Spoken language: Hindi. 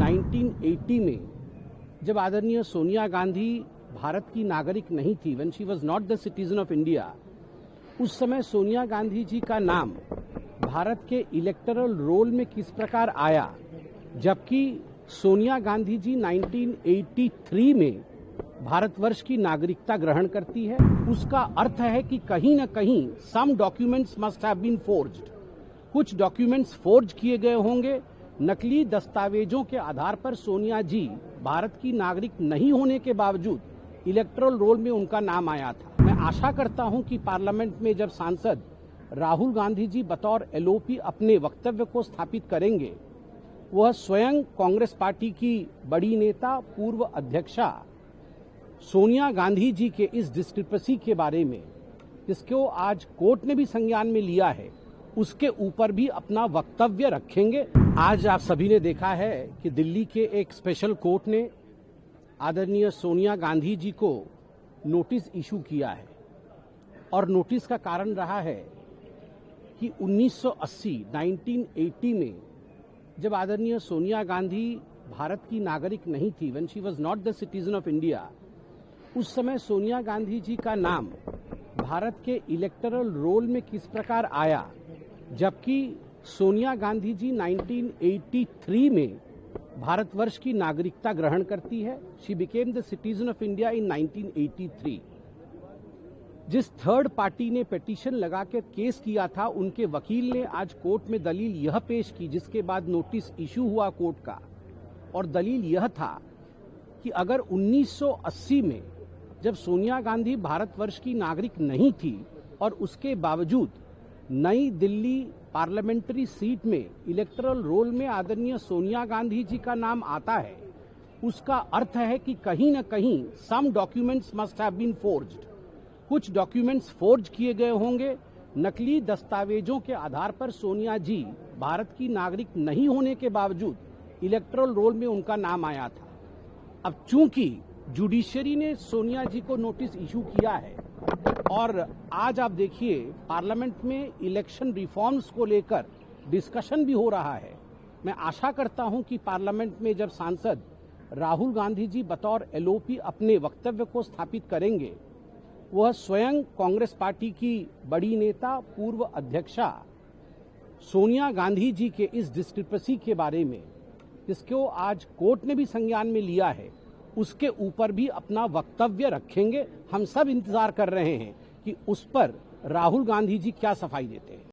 1980 में जब आदरणीय सोनिया गांधी भारत की नागरिक नहीं थी, when she was not the citizen of India, उस समय सोनिया गांधी जी का नाम भारत के इलेक्टरल रोल में किस प्रकार आया, जबकि सोनिया गांधी जी 1983 में भारतवर्ष की नागरिकता ग्रहण करती है। उसका अर्थ है कि कहीं न कहीं some documents must have been forged, कुछ डॉक्यूमेंट्स फोर्ज किए गए होंगे। नकली दस्तावेजों के आधार पर सोनिया जी भारत की नागरिक नहीं होने के बावजूद इलेक्टरल रोल में उनका नाम आया था। मैं आशा करता हूं कि पार्लियामेंट में जब सांसद राहुल गांधी जी बतौर एलओपी अपने वक्तव्य को स्थापित करेंगे, वह स्वयं कांग्रेस पार्टी की बड़ी नेता पूर्व अध्यक्षा सोनिया गांधी जी के इस डिस्क्रिपेंसी के बारे में, जिसको आज कोर्ट ने भी संज्ञान में लिया है, उसके ऊपर भी अपना वक्तव्य रखेंगे। आज आप सभी ने देखा है कि दिल्ली के एक स्पेशल कोर्ट ने आदरणीय सोनिया गांधी जी को नोटिस इशू किया है और नोटिस का कारण रहा है कि 1980 में जब आदरणीय सोनिया गांधी भारत की नागरिक नहीं थी, when she was not the citizen of India, उस समय सोनिया गांधी जी का नाम भारत के इलेक्टरल रोल में किस प्रकार आया, जबकि सोनिया गांधी जी 1983 में भारतवर्ष की नागरिकता ग्रहण करती है। She became the citizen of India in 1983। जिस थर्ड पार्टी ने पिटीशन लगा के केस किया था, उनके वकील ने आज कोर्ट में दलील यह पेश की, जिसके बाद नोटिस इशू हुआ कोर्ट का, और दलील यह था कि अगर 1980 में जब सोनिया गांधी भारतवर्ष की नागरिक नहीं थी और उसके बावजूद नई दिल्ली पार्लियामेंट्री सीट में इलेक्टरल रोल में आदरणीय सोनिया गांधी जी का नाम आता है, उसका अर्थ है कि कहीं न कहीं some documents must have been forged, कुछ डॉक्यूमेंट्स फोर्ज किए गए होंगे। नकली दस्तावेजों के आधार पर सोनिया जी भारत की नागरिक नहीं होने के बावजूद इलेक्टरल रोल में उनका नाम आया था। अब चूंकि जुडिशरी ने सोनिया जी को नोटिस इशू किया है और आज आप देखिए पार्लियामेंट में इलेक्शन रिफॉर्म्स को लेकर डिस्कशन भी हो रहा है, मैं आशा करता हूं कि पार्लियामेंट में जब सांसद राहुल गांधी जी बतौर एलओपी अपने वक्तव्य को स्थापित करेंगे, वह स्वयं कांग्रेस पार्टी की बड़ी नेता पूर्व अध्यक्षा सोनिया गांधी जी के इस डिस्क्रिपेंसी के बारे में, जिसको आज कोर्ट ने भी संज्ञान में लिया है, उसके ऊपर भी अपना वक्तव्य रखेंगे। हम सब इंतजार कर रहे हैं कि उस पर राहुल गांधी जी क्या सफाई देते हैं।